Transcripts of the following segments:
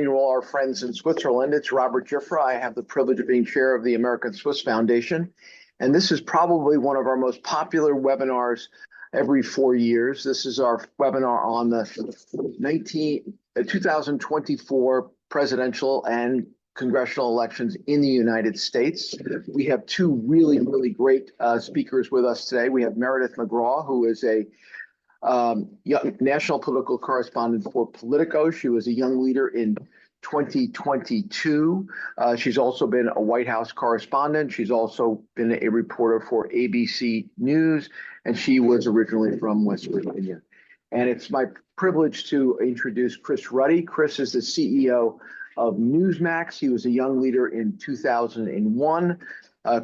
To all our friends in Switzerland. It's Robert Giffra. I have the privilege of being chair of the American Swiss Foundation. And this is probably one of our most popular webinars every 4 years. This is our webinar on the 2024 presidential and congressional elections in the United States. We have two really, really great speakers with us today. We have Meredith McGraw, who is a young national political correspondent for Politico. She was a young leader in 2022. She's also been a White House correspondent. She's also been a reporter for ABC News, and she was originally from West Virginia. And it's my privilege to introduce Chris Ruddy. Chris is the CEO of Newsmax. He was a young leader in 2001.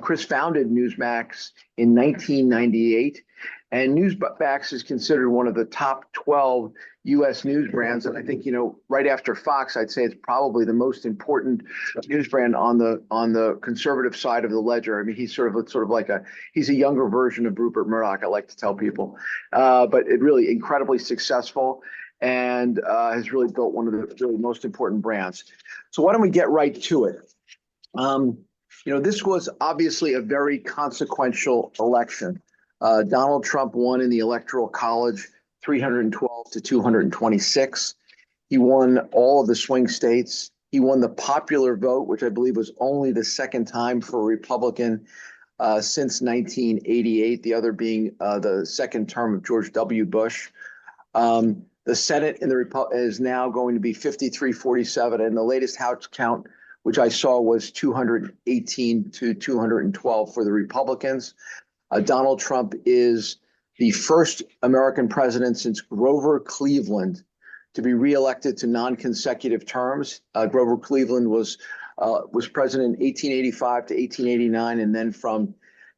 Chris founded Newsmax in 1998. And Newsmax is considered one of the top 12 U.S. news brands. And I think, right after Fox, I'd say it's probably the most important news brand on the conservative side of the ledger. I mean, he's sort of like he's a younger version of Rupert Murdoch, I like to tell people. But it really incredibly successful and has really built one of the really most important brands. So why don't we get right to it? This was obviously a very consequential election. Donald Trump won in the Electoral College 312 to 226. He won all of the swing states. He won the popular vote, which I believe was only the second time for a Republican since 1988, the other being the second term of George W. Bush. The Senate is now going to be 53-47, and the latest House count, which I saw, was 218 to 212 for the Republicans. Donald Trump is the first American president since Grover Cleveland to be reelected to non-consecutive terms. Grover Cleveland was president in 1885 to 1889, and then from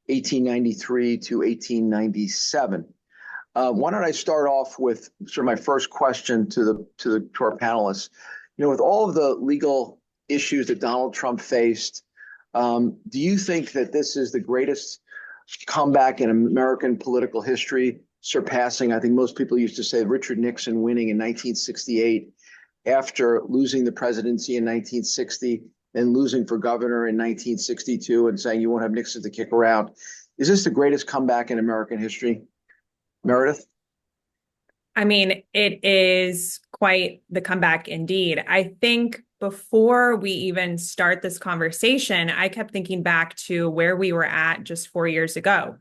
1893 to 1897. Why don't I start off with sort of my first question to our panelists? With all of the legal issues that Donald Trump faced, do you think that this is the greatest comeback in American political history, surpassing, I think most people used to say, Richard Nixon winning in 1968 after losing the presidency in 1960 and losing for governor in 1962 and saying you won't have Nixon to kick around? Is this the greatest comeback in American history? Meredith? I mean, it is quite the comeback indeed. I think before we even start this conversation, I kept thinking back to where we were at just 4 years ago.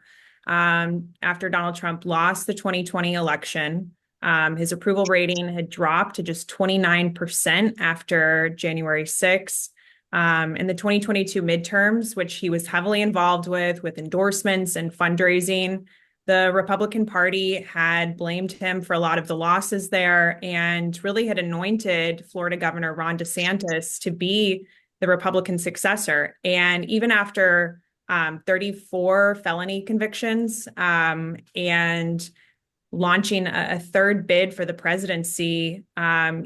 After Donald Trump lost the 2020 election, his approval rating had dropped to just 29% after January 6th. In the 2022 midterms, which he was heavily involved with endorsements and fundraising, the Republican Party had blamed him for a lot of the losses there and really had anointed Florida Governor Ron DeSantis to be the Republican successor. And even after 34 felony convictions and launching a third bid for the presidency,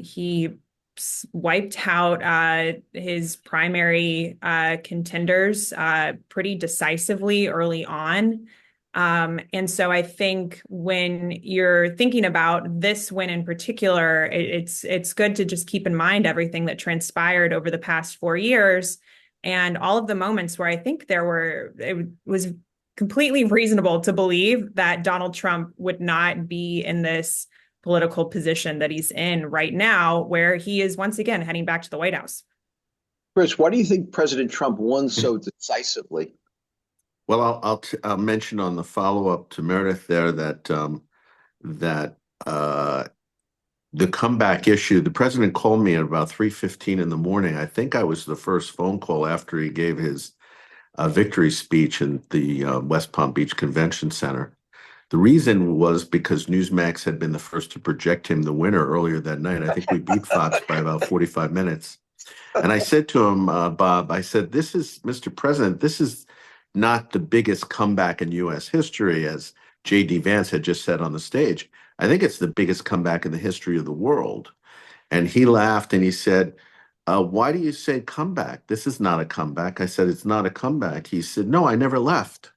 he wiped out his primary contenders pretty decisively early on. And so I think when you're thinking about this win in particular, it's good to just keep in mind everything that transpired over the past 4 years and all of the moments where I think it was completely reasonable to believe that Donald Trump would not be in this political position that he's in right now, where he is once again heading back to the White House. Chris, why do you think President Trump won so decisively? Well, I'll mention on the follow-up to Meredith there that the comeback issue, the president called me at about 3:15 in the morning. I think I was the first phone call after he gave his victory speech in the West Palm Beach Convention Center. The reason was because Newsmax had been the first to project him the winner earlier that night. I think we beat Fox by about 45 minutes. And I said to him, Bob, I said, this is, Mr. President, this is not the biggest comeback in U.S. history, as J.D. Vance had just said on the stage. I think it's the biggest comeback in the history of the world. And he laughed and he said, why do you say comeback? This is not a comeback. I said, it's not a comeback. He said, no, I never left.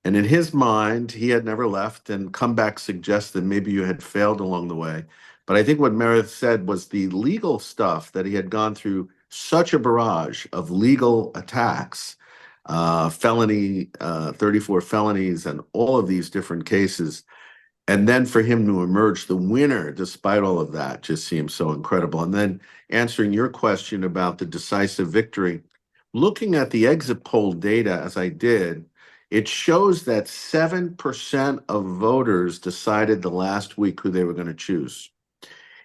And in his mind, he had never left, and comeback suggests that maybe you had failed along the way. But I think what Meredith said was the legal stuff that he had gone through such a barrage of legal attacks, 34 felonies, and all of these different cases. And then for him to emerge the winner, despite all of that, just seems so incredible. And then answering your question about the decisive victory, looking at the exit poll data as I did, it shows that 7% of voters decided the last week who they were going to choose.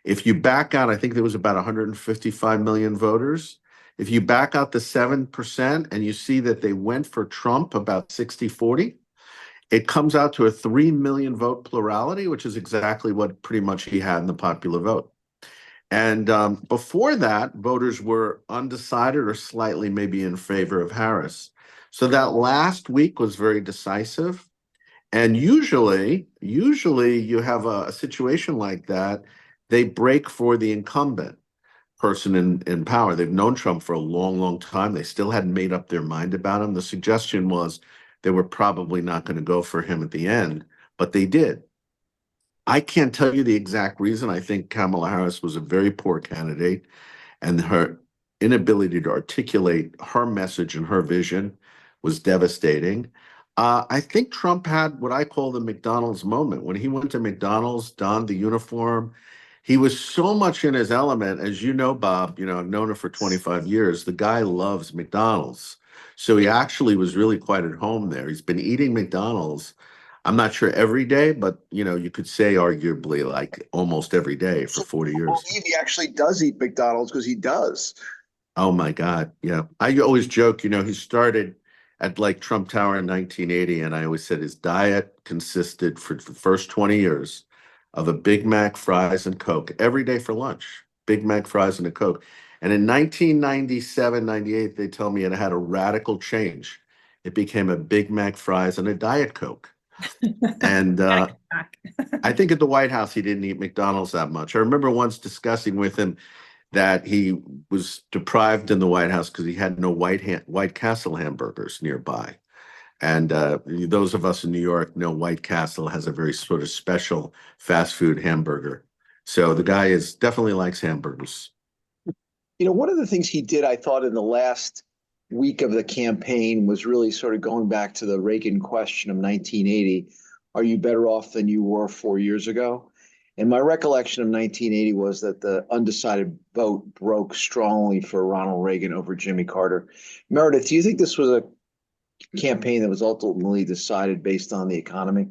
If you back out, I think there was about 155 million voters. If you back out the 7% and you see that they went for Trump about 60-40, it comes out to a 3 million vote plurality, which is exactly what pretty much he had in the popular vote. And before that, voters were undecided or slightly maybe in favor of Harris. So that last week was very decisive. And usually you have a situation like that, they break for the incumbent person in power. They've known Trump for a long, long time. They still hadn't made up their mind about him. The suggestion was they were probably not going to go for him at the end, but they did. I can't tell you the exact reason. I think Kamala Harris was a very poor candidate, and her inability to articulate her message and her vision was devastating. I think Trump had what I call the McDonald's moment. When he went to McDonald's, donned the uniform, he was so much in his element. As you know, Bob, I've known him for 25 years. The guy loves McDonald's. So he actually was really quite at home there. He's been eating McDonald's. I'm not sure every day, but you could say arguably like almost every day for 40 I years. believe he actually does eat McDonald's because he does. Oh my God. Yeah. I always joke, he started at like Trump Tower in 1980, and I always said his diet consisted for the first 20 years of a Big Mac, fries, and Coke every day for lunch. Big Mac, fries, and a Coke. And in 1997, 98, they tell me it had a radical change. It became a Big Mac, fries, and a Diet Coke. And I think at the White House, he didn't eat McDonald's that much. I remember once discussing with him that he was deprived in the White House because he had no White Castle hamburgers nearby. And those of us in New York know White Castle has a very sort of special fast food hamburger. So the guy definitely likes hamburgers. One of the things he did, I thought, in the last week of the campaign was really sort of going back to the Reagan question of 1980. Are you better off than you were 4 years ago? And my recollection of 1980 was that the undecided vote broke strongly for Ronald Reagan over Jimmy Carter. Meredith, do you think this was a campaign that was ultimately decided based on the economy?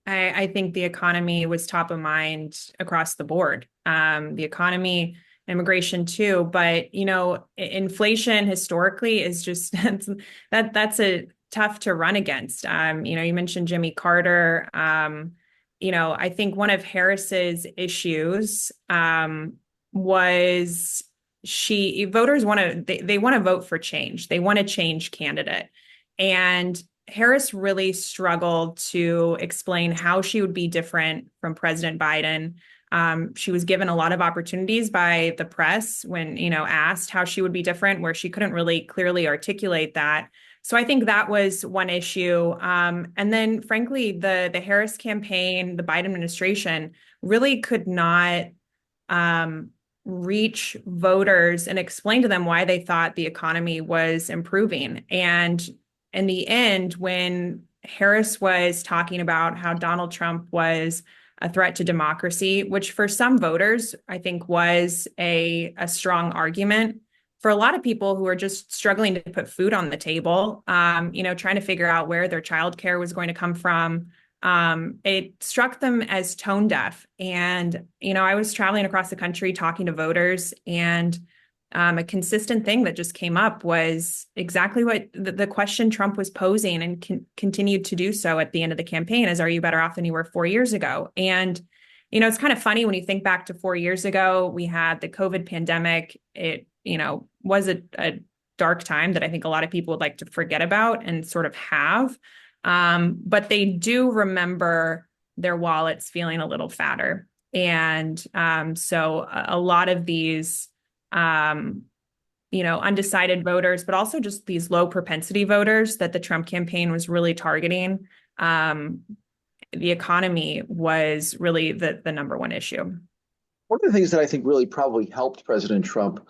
I think the economy was top of mind across the board. The economy, immigration too, but inflation historically is just that's a tough to run against. You mentioned Jimmy Carter. I think one of Harris's issues was voters want to vote for change. They want a change candidate. And Harris really struggled to explain how she would be different from President Biden. She was given a lot of opportunities by the press when, asked how she would be different, where she couldn't really clearly articulate that. So I think that was one issue. And then, frankly, the Harris campaign, the Biden administration really could not reach voters and explain to them why they thought the economy was improving. And in the end, when Harris was talking about how Donald Trump was a threat to democracy, which for some voters, I think was a strong argument. For a lot of people who are just struggling to put food on the table, trying to figure out where their childcare was going to come from, it struck them as tone deaf. And, I was traveling across the country talking to voters, and a consistent thing that just came up was exactly what the question Trump was posing, and continued to do so at the end of the campaign is, are you better off than you were 4 years ago? And, it's kind of funny when you think back to 4 years ago, we had the COVID pandemic. It, was a dark time that I think a lot of people would like to forget about and sort of have. But they do remember their wallets feeling a little fatter. And so a lot of these undecided voters, but also just these low propensity voters that the Trump campaign was really targeting. The economy was really the number one issue. One of the things that I think really probably helped President Trump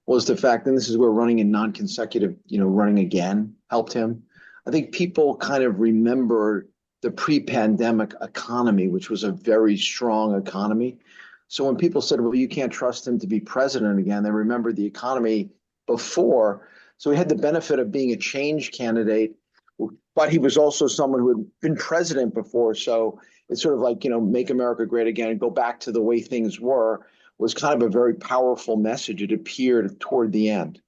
was the fact, and this is where running in non-consecutive, running again helped him. I think people kind of remember the pre-pandemic economy, which was a very strong economy. So when people said, well, you can't trust him to be president again, they remembered the economy before. So he had the benefit of being a change candidate, but he was also someone who had been president before. So it's sort of like, make America great again and go back to the way things were, was kind of a very powerful message. It appeared toward the end.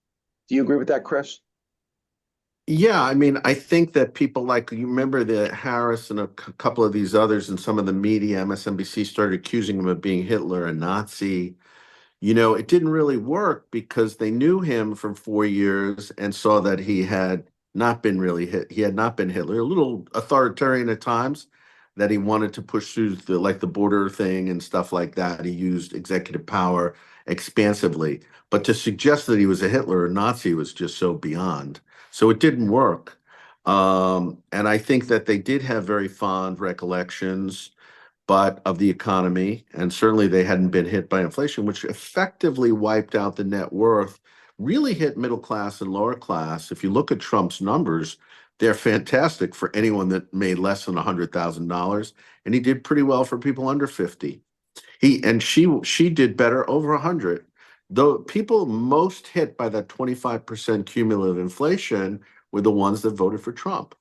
Do you agree with that, Chris? Yeah, I mean, I think that people like, you remember that Harris and a couple of these others and some of the media, MSNBC, started accusing him of being Hitler and Nazi. It didn't really work because they knew him for 4 years and saw that he had not been he had not been Hitler, a little authoritarian at times, that he wanted to push through the border thing and stuff like that. He used executive power expansively, but to suggest that he was a Hitler or Nazi was just so beyond. So it didn't work. And I think that they did have very fond recollections, but of the economy, and certainly they hadn't been hit by inflation, which effectively wiped out the net worth, really hit middle class and lower class. If you look at Trump's numbers, they're fantastic for anyone that made less than $100,000, and he did pretty well for people under 50. She did better over 100. Though people most hit by that 25% cumulative inflation were the ones that voted for Trump.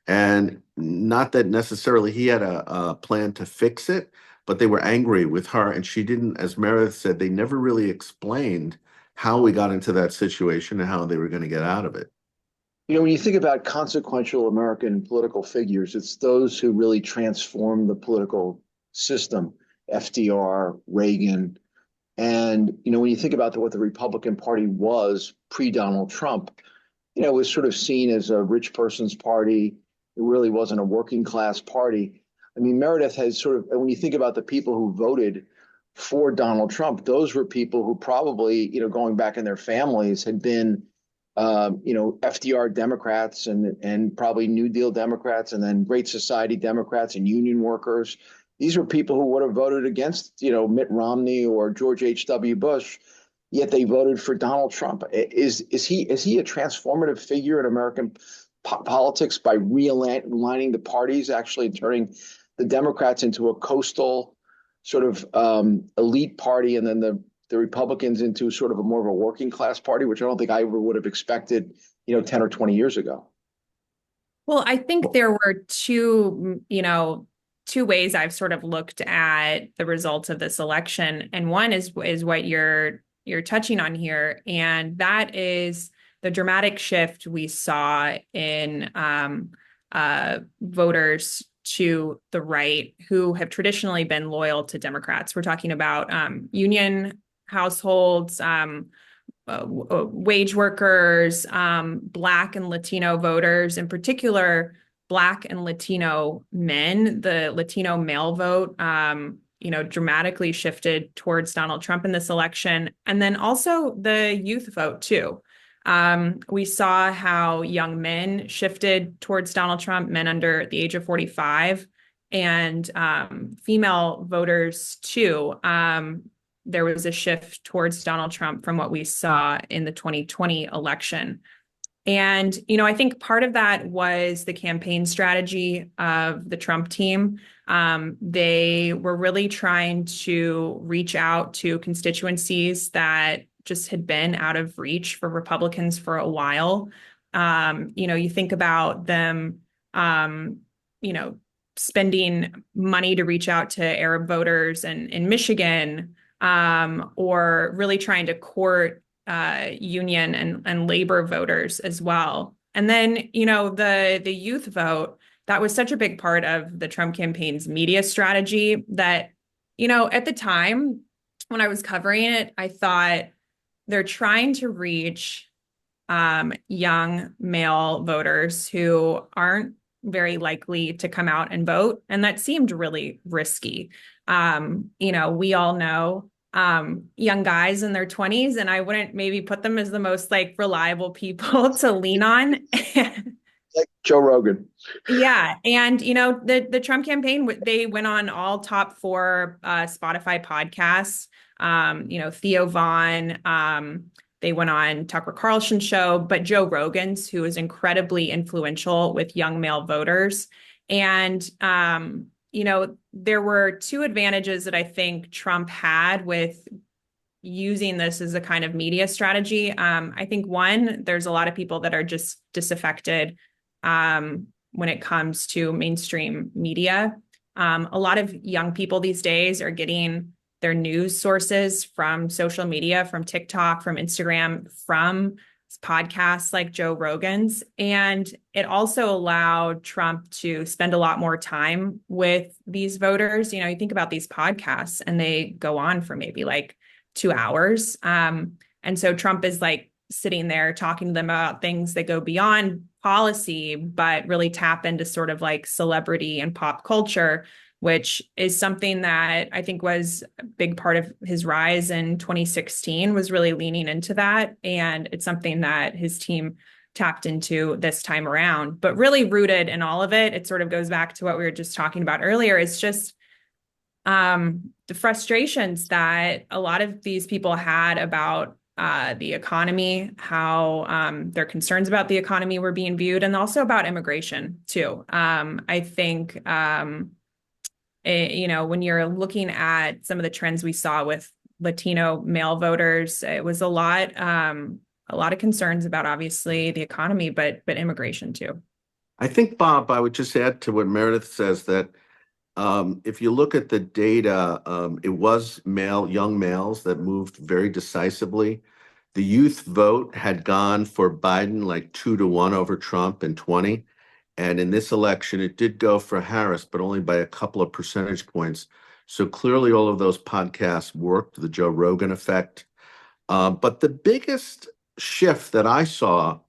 And not that necessarily he had a plan to fix it, but they were angry with her. And she didn't, as Meredith said, they never really explained how we got into that situation and how they were going to get out of it. When you think about consequential American political figures, it's those who really transformed the political system, FDR, Reagan. And, when you think about what the Republican Party was pre-Donald Trump, it was sort of seen as a rich person's party. It really wasn't a working class party. I mean, Meredith has sort of, when you think about the people who voted for Donald Trump, those were people who probably, going back in their families had been, FDR Democrats and probably New Deal Democrats and then Great Society Democrats and union workers. These were people who would have voted against, Mitt Romney or George H.W. Bush, yet they voted for Donald Trump. Is he a transformative figure in American politics by realigning the parties, actually turning the Democrats into a coastal sort of elite party, and then the Republicans into sort of a more of a working class party, which I don't think I ever would have expected, 10 or 20 years ago. Well, I think there were two ways I've sort of looked at the results of this election. And one is what you're touching on here. And that is the dramatic shift we saw in voters to the right who have traditionally been loyal to Democrats. We're talking about union households, wage workers, Black and Latino voters, in particular, Black and Latino men. The Latino male vote, dramatically shifted towards Donald Trump in this election. And then also the youth vote, too. We saw how young men shifted towards Donald Trump, men under the age of 45, and female voters, too. There was a shift towards Donald Trump from what we saw in the 2020 election. And, I think part of that was the campaign strategy of the Trump team. They were really trying to reach out to constituencies that just had been out of reach for Republicans for a while. You think about them, spending money to reach out to Arab voters in Michigan, or really trying to court union and labor voters as well. And then, the youth vote, that was such a big part of the Trump campaign's media strategy that, at the time when I was covering it, I thought they're trying to reach young male voters who aren't very likely to come out and vote. And that seemed really risky. We all know young guys in their 20s, and I wouldn't maybe put them as the most like reliable people to lean on. Like Joe Rogan. Yeah, and the Trump campaign, they went on all top four Spotify podcasts. Theo Vaughn, they went on Tucker Carlson show, but Joe Rogan's, who is incredibly influential with young male voters. And there were two advantages that I think Trump had with using this as a kind of media strategy. I think one, there's a lot of people that are just disaffected when it comes to mainstream media. A lot of young people these days are getting their news sources from social media, from TikTok, from Instagram, from podcasts like Joe Rogan's. And it also allowed Trump to spend a lot more time with these voters. You think about these podcasts and they go on for maybe like 2 hours. And so Trump is like sitting there talking to them about things that go beyond policy, but really tap into sort of like celebrity and pop culture, which is something that I think was a big part of his rise in 2016, was really leaning into that. And it's something that his team tapped into this time around, but really rooted in all of it. It sort of goes back to what we were just talking about earlier. It's just the frustrations that a lot of these people had about the economy, how their concerns about the economy were being viewed, and also about immigration too. I think, when you're looking at some of the trends we saw with Latino male voters, it was a lot of concerns about obviously the economy, but immigration too. I think, Bob, I would just add to what Meredith says that if you look at the data, it was young males that moved very decisively. The youth vote had gone for Biden like 2-1 over Trump in 20. And in this election, it did go for Harris, but only by a couple of percentage points. So clearly all of those podcasts worked, the Joe Rogan effect. But the biggest shift that I saw,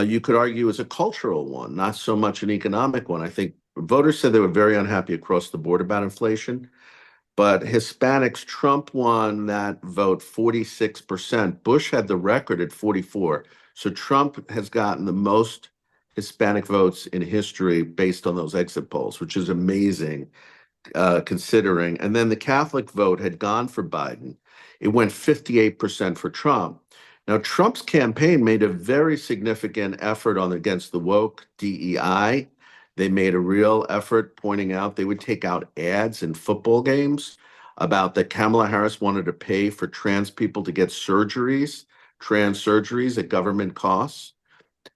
you could argue, is a cultural one, not so much an economic one. I think voters said they were very unhappy across the board about inflation, but Hispanics, Trump won that vote 46%. Bush had the record at 44. So Trump has gotten the most Hispanic votes in history based on those exit polls, which is amazing considering. And then the Catholic vote had gone for Biden. It went 58% for Trump. Now, Trump's campaign made a very significant effort against the woke DEI. They made a real effort pointing out they would take out ads in football games about that Kamala Harris wanted to pay for trans people to get trans surgeries at government costs.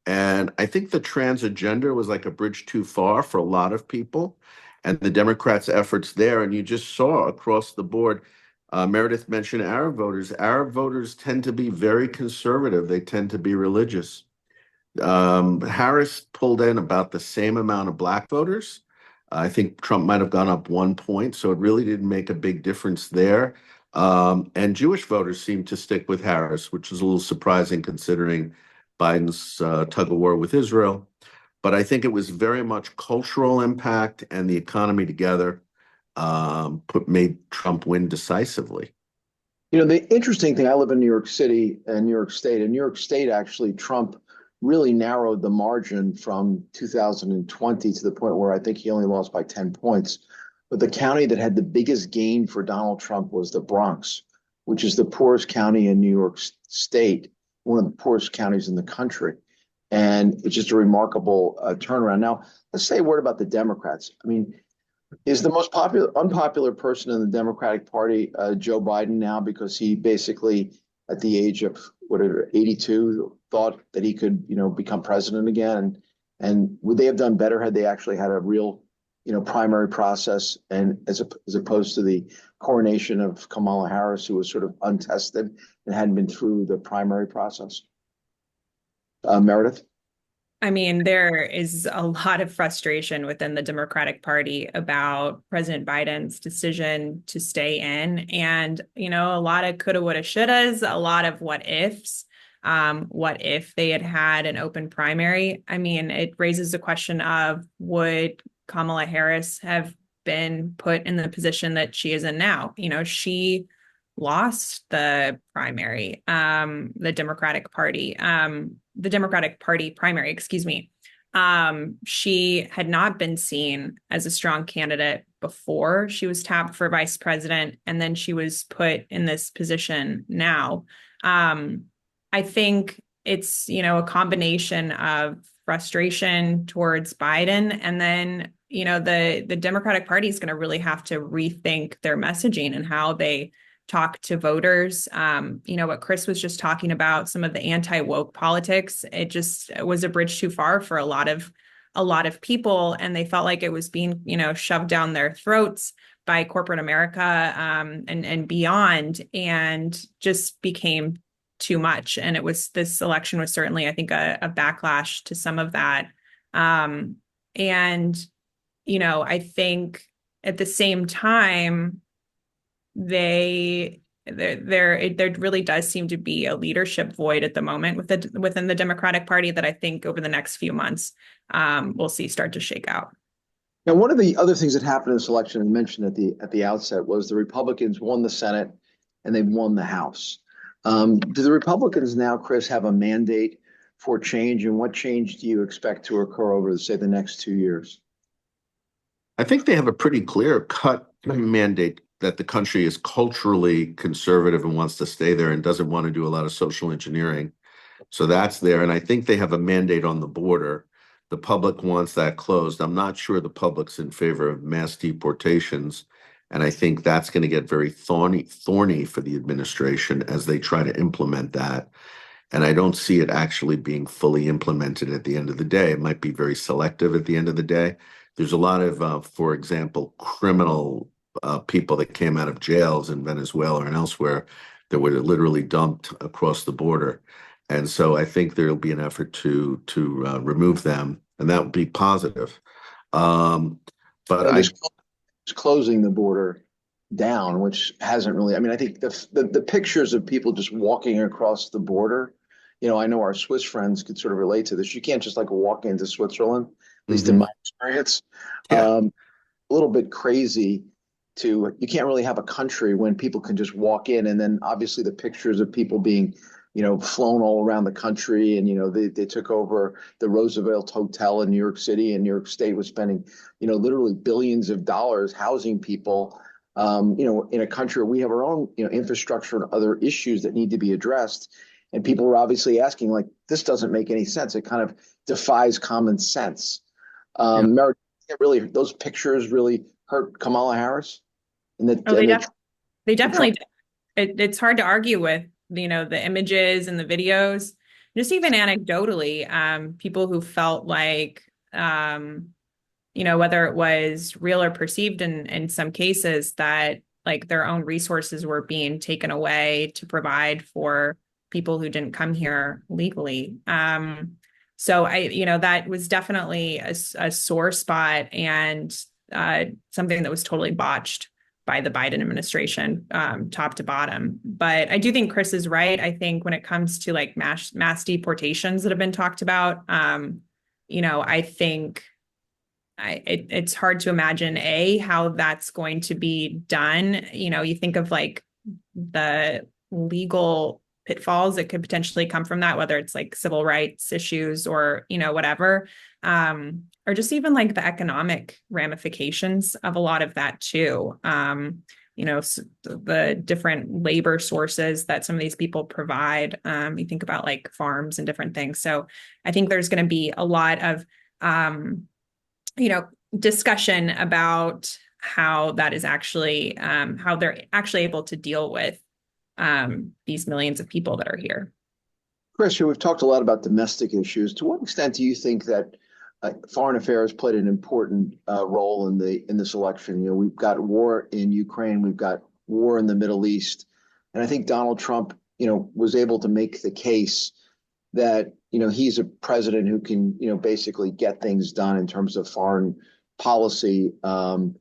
And I think the trans agenda was like a bridge too far for a lot of people, and the Democrats' efforts there. And you just saw across the board, Meredith mentioned Arab voters. Arab voters tend to be very conservative. They tend to be religious. Harris pulled in about the same amount of Black voters. I think Trump might have gone up 1 point, so it really didn't make a big difference there. And Jewish voters seemed to stick with Harris, which was a little surprising considering Biden's tug of war with Israel. But I think it was very much cultural impact and the economy together made Trump win decisively. The interesting thing, I live in New York City and New York State. In New York State, actually, Trump really narrowed the margin from 2020 to the point where I think he only lost by 10 points. But the county that had the biggest gain for Donald Trump was the Bronx, which is the poorest county in New York State, one of the poorest counties in the country. And it's just a remarkable turnaround. Now, let's say a word about the Democrats. I mean, is the most unpopular person in the Democratic Party Joe Biden now, because he basically, at the age of 82, thought that he could, become president again? And would they have done better had they actually had a real, primary process, and as opposed to the coronation of Kamala Harris, who was sort of untested and hadn't been through the primary process? Meredith? I mean, there is a lot of frustration within the Democratic Party about President Biden's decision to stay in. And, a lot of coulda, woulda, shouldas, a lot of what ifs. What if they had had an open primary? I mean, it raises the question of, would Kamala Harris have been put in the position that she is in now? She lost the primary, the Democratic Party, primary, excuse me. She had not been seen as a strong candidate before she was tapped for vice president, and then she was put in this position now. I think it's, a combination of frustration towards Biden, and then, the Democratic Party is going to really have to rethink their messaging and how they talk to voters. What Chris was just talking about, some of the anti-woke politics, it just was a bridge too far for a lot of people, and they felt like it was being, shoved down their throats by corporate America, and beyond, and just became too much. And this election was certainly, I think, a backlash to some of that. And I think at the same time, there really does seem to be a leadership void at the moment within the Democratic Party that I think over the next few months, we'll see start to shake out. Now, one of the other things that happened in this election, and mentioned at the outset, was the Republicans won the Senate and they won the House. Do the Republicans now, Chris, have a mandate for change, and what change do you expect to occur over, say, the next 2 years? I think they have a pretty clear-cut mandate that the country is culturally conservative and wants to stay there and doesn't want to do a lot of social engineering. So that's there. And I think they have a mandate on the border. The public wants that closed. I'm not sure the public's in favor of mass deportations. And I think that's going to get very thorny for the administration as they try to implement that. And I don't see it actually being fully implemented at the end of the day. It might be very selective at the end of the day. There's a lot of, for example, criminal people that came out of jails in Venezuela and elsewhere that were literally dumped across the border. And so I think there'll be an effort to remove them, and that would be positive. But closing the border down, which hasn't really, I think the pictures of people just walking across the border, I know our Swiss friends could sort of relate to this. You can't just walk into Switzerland, at least in my experience. Yeah. A little bit crazy you can't really have a country when people can just walk in, and then obviously the pictures of people being, flown all around the country, and, they took over the Roosevelt Hotel in New York City, and New York State was spending, literally billions of dollars housing people, in a country where we have our own, infrastructure and other issues that need to be addressed. And people were obviously asking, this doesn't make any sense. It kind of defies common sense. Meredith, those pictures really hurt Kamala Harris? They definitely did. It's hard to argue with, the images and the videos. Just even anecdotally, people who felt like, whether it was real or perceived in some cases, that their own resources were being taken away to provide for people who didn't come here legally. So that was definitely a sore spot, and something that was totally botched by the Biden administration, top to bottom. But I do think Chris is right. I think when it comes to mass deportations that have been talked about, I think it's hard to imagine how that's going to be done. You think of the legal pitfalls that could potentially come from that, whether it's civil rights issues or, whatever, or just even the economic ramifications of a lot of that too. The different labor sources that some of these people provide. You think about farms and different things. So I think there's going to be a lot of, discussion about how that is actually, how they're actually able to deal with these millions of people that are here. Chris, we've talked a lot about domestic issues. To what extent do you think that foreign affairs played an important role in this election? We've got war in Ukraine, we've got war in the Middle East, and I think Donald Trump, was able to make the case that he's a president who can basically get things done in terms of foreign policy, and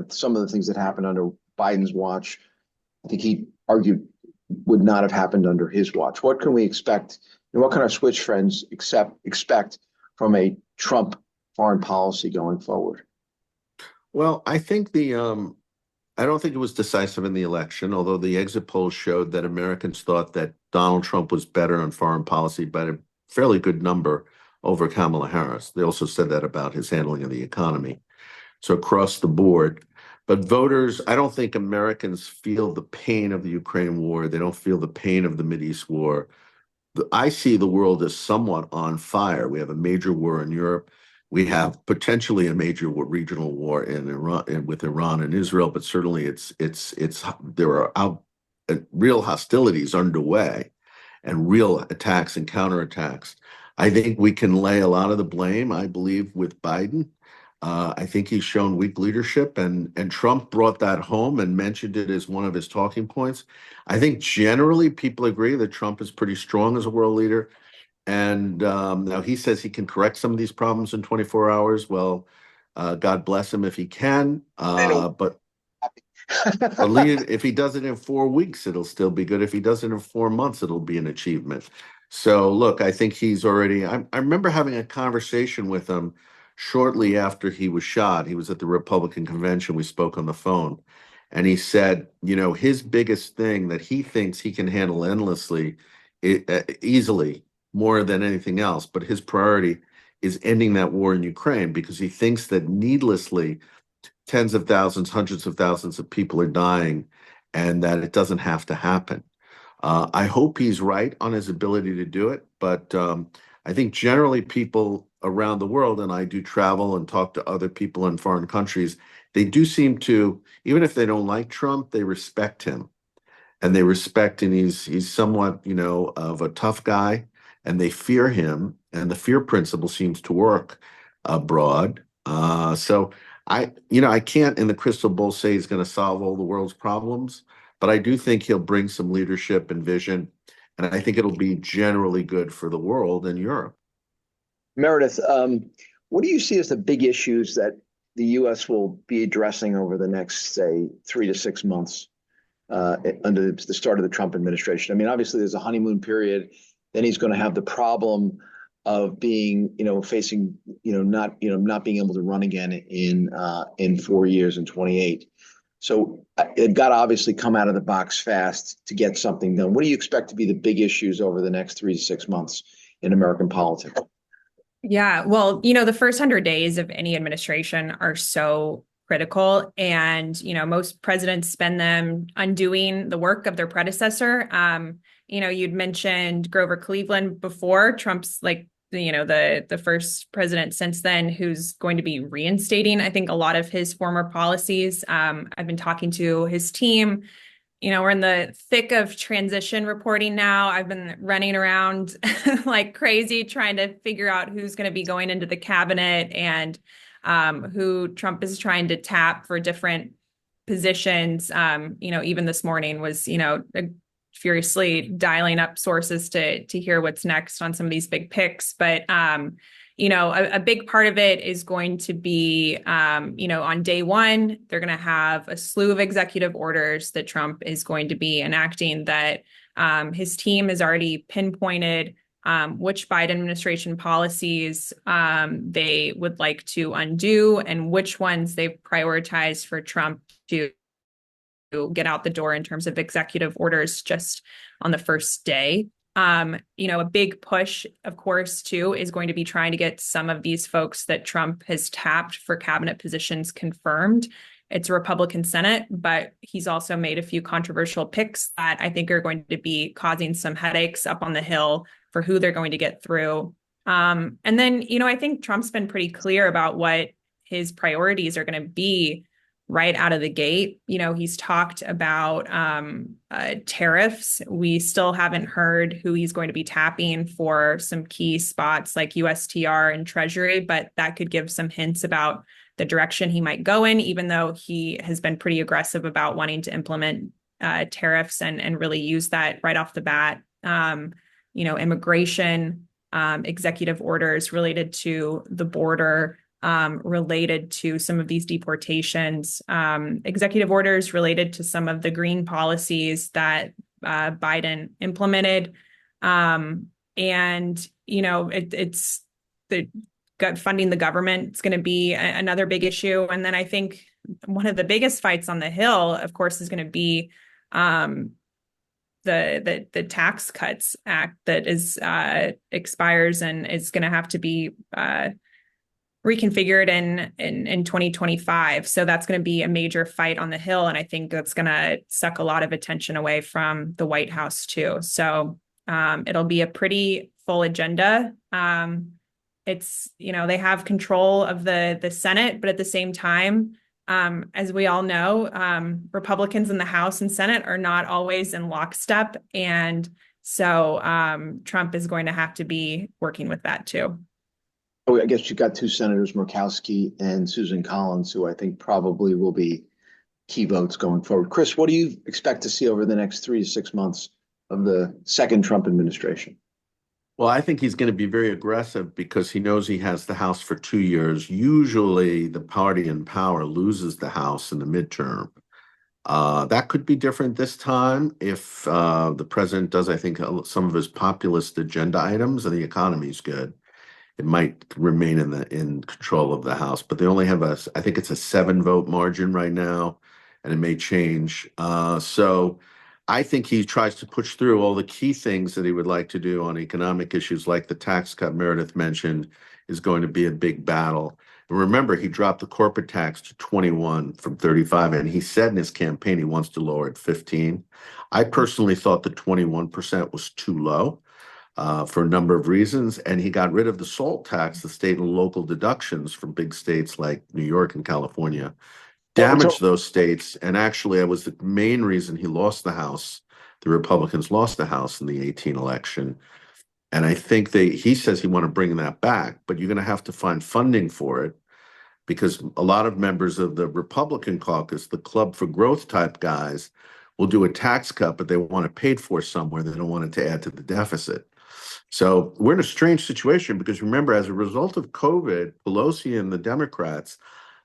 some of the things that happened under Biden's watch, I think he argued would not have happened under his watch. What can we expect, and what can our Switch friends expect from a Trump foreign policy going forward? Well, I think the I don't think it was decisive in the election, although the exit polls showed that Americans thought that Donald Trump was better on foreign policy by a fairly good number over Kamala Harris. They also said that about his handling of the economy. So across the board. But voters, I don't think Americans feel the pain of the Ukraine war. They don't feel the pain of the Mideast war. I see the world as somewhat on fire. We have a major war in Europe. We have potentially a major regional war in Iran with Iran and Israel, but certainly it's there are real hostilities underway and real attacks and counterattacks. I think we can lay a lot of the blame, I believe, with Biden. I think he's shown weak leadership, and Trump brought that home and mentioned it as one of his talking points. I think generally people agree that Trump is pretty strong as a world leader. And now he says he can correct some of these problems in 24 hours. Well, God bless him if he can. I know. But if he does it in 4 weeks, it'll still be good. If he does it in 4 months, it'll be an achievement. So look, I think he's already. I remember having a conversation with him shortly after he was shot. He was at the Republican convention. We spoke on the phone, and he said, you know, his biggest thing that he thinks he can handle easily, more than anything else, but his priority is ending that war in Ukraine because he thinks that needlessly tens of thousands, hundreds of thousands of people are dying and that it doesn't have to happen. I hope he's right on his ability to do it, but I think generally people around the world, and I do travel and talk to other people in foreign countries, they do seem to, even if they don't like Trump, they respect him. And they respect, and he's somewhat, you know, of a tough guy, and they fear him, and the fear principle seems to work abroad. So I can't in the crystal ball say he's going to solve all the world's problems, but I do think he'll bring some leadership and vision, and I think it'll be generally good for the world and Europe. Meredith, what do you see as the big issues that the U.S. will be addressing over the next, say, 3 to 6 months under the start of the Trump administration? I mean, obviously, there's a honeymoon period. Then he's going to have the problem of being, facing, not being able to run again in 4 years and 28. So they've got to obviously come out of the box fast to get something done. What do you expect to be the big issues over the next 3 to 6 months in American politics? Yeah, well, the first 100 days of any administration are so critical. And, most presidents spend them undoing the work of their predecessor. You'd mentioned Grover Cleveland before. Trump's like, the first president since then who's going to be reinstating, I think, a lot of his former policies. I've been talking to his team. We're in the thick of transition reporting now. I've been running around like crazy trying to figure out who's going to be going into the cabinet and who Trump is trying to tap for different positions. Even this morning was, furiously dialing up sources to hear what's next on some of these big picks. But a big part of it is going to be, on day one, they're going to have a slew of executive orders that Trump is going to be enacting that his team has already pinpointed which Biden administration policies they would like to undo and which ones they've prioritized for Trump to get out the door in terms of executive orders just on the first day. A big push, of course, too, is going to be trying to get some of these folks that Trump has tapped for cabinet positions confirmed. It's a Republican Senate, but he's also made a few controversial picks that I think are going to be causing some headaches up on the Hill for who they're going to get through. And then, I think Trump's been pretty clear about what his priorities are going to be right out of the gate. He's talked about tariffs. We still haven't heard who he's going to be tapping for some key spots like USTR and Treasury, but that could give some hints about the direction he might go in, even though he has been pretty aggressive about wanting to implement tariffs and really use that right off the bat. Immigration, executive orders related to the border, related to some of these deportations, executive orders related to some of the green policies that Biden implemented. It's the funding the government. It's going to be another big issue. And then I think one of the biggest fights on the Hill, of course, is going to be the Tax Cuts Act that is expires and is going to have to be reconfigured in 2025. So that's going to be a major fight on the Hill, and I think that's going to suck a lot of attention away from the White House too. So it'll be a pretty full agenda. It's, they have control of the Senate, but at the same time, as we all know, Republicans in the House and Senate are not always in lockstep. And so Trump is going to have to be working with that too. Oh, I guess you got two senators, Murkowski and Susan Collins, who I think probably will be key votes going forward. Chris, what do you expect to see over the next 3 to 6 months of the second Trump administration? Well, I think he's going to be very aggressive because he knows he has the House for 2 years. Usually the party in power loses the House in the midterm. That could be different this time if the president does, I think, some of his populist agenda items and the economy is good. It might remain in control of the House, but they only have I think it's a 7-vote margin right now, and it may change. So I think he tries to push through all the key things that he would like to do on economic issues, like the tax cut Meredith mentioned is going to be a big battle. And remember, he dropped the corporate tax to 21 from 35, and he said in his campaign he wants to lower it 15. I personally thought the 21% was too low for a number of reasons, and he got rid of the SALT tax, the state and local deductions from big states like New York and California. Damaged those states, and actually it was the main reason he lost the House. The Republicans lost the House in the 2018 election, and I think he says he want to bring that back, but you're going to have to find funding for it because a lot of members of the Republican caucus, the Club for Growth type guys, will do a tax cut, but they want it paid for somewhere. They don't want it to add to the deficit. So we're in a strange situation because remember, as a result of COVID, Pelosi and the Democrats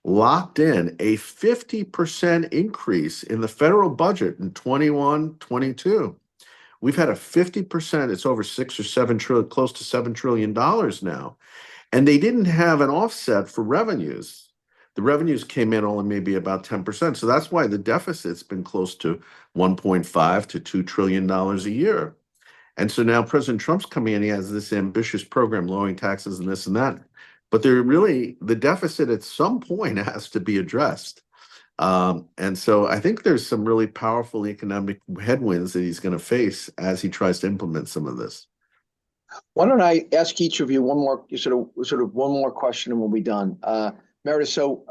locked in a 50% increase in the federal budget in 21, 22. We've had a 50%, it's over 6 or 7 trillion, close to $7 trillion now. And they didn't have an offset for revenues. The revenues came in only maybe about 10%. So that's why the deficit's been close to $1.5 to $2 trillion a year. And so now President Trump's coming in, he has this ambitious program, lowering taxes and this and that. But the deficit at some point has to be addressed. And so I think there's some really powerful economic headwinds that he's going to face as he tries to implement some of this. Why don't I ask each of you one more one more question and we'll be done. Meredith, so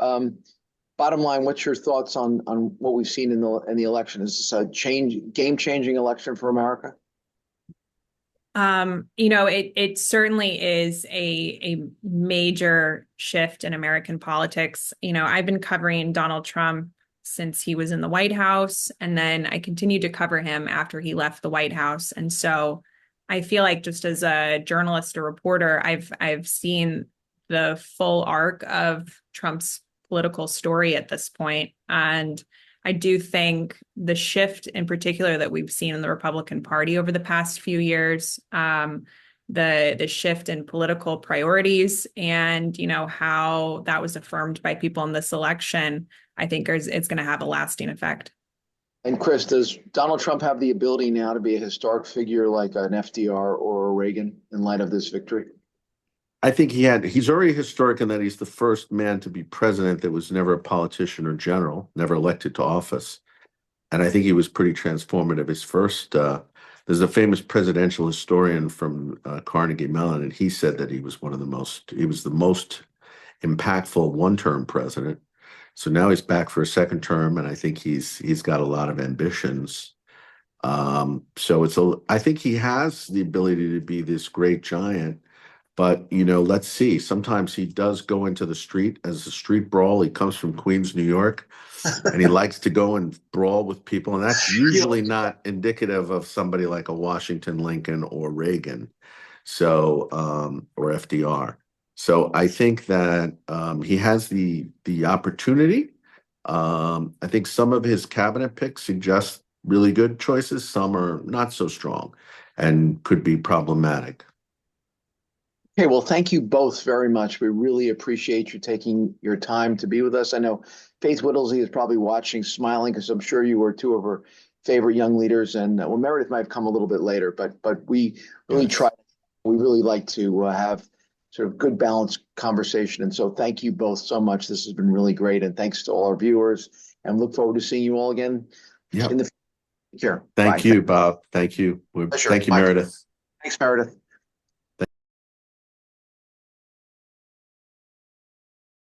bottom line, what's your thoughts on what we've seen in the election? Is this a game-changing election for America? It certainly is a major shift in American politics. I've been covering Donald Trump since he was in the White House, and then I continued to cover him after he left the White House. And so I feel like just as a journalist or reporter, I've seen the full arc of Trump's political story at this point. And I do think the shift in particular that we've seen in the Republican Party over the past few years, the shift in political priorities and, how that was affirmed by people in this election, I think it's going to have a lasting effect. And Chris, does Donald Trump have the ability now to be a historic figure like an FDR or a Reagan in light of this victory? I think he's already historic in that he's the first man to be president that was never a politician or general, never elected to office. And I think he was pretty transformative. His first, there's a famous presidential historian from Carnegie Mellon, and he said that he was the most impactful one-term president. So now he's back for a second term, and I think he's got a lot of ambitions. I think he has the ability to be this great giant. But, let's see. Sometimes he does go into the street as a street brawl. He comes from Queens, New York, and he likes to go and brawl with people. And that's usually not indicative of somebody like a Washington, Lincoln, or Reagan, or FDR. So I think that he has the opportunity. I think some of his cabinet picks suggest really good choices. Some are not so strong and could be problematic. Okay, well, thank you both very much. We really appreciate you taking your time to be with us. I know Faith Whittlesey is probably watching, smiling, because I'm sure you were two of her favorite young leaders. And well, Meredith might have come a little bit later, but we really Yes. try. We really like to have sort of good balanced conversation. And so thank you both so much. This has been really great. And thanks to all our viewers, and look forward to seeing you all again Yeah. in the future. Thank Bye. you, Bob. Thank you. Pleasure. Thank you, Bye. Meredith. Thanks, Meredith.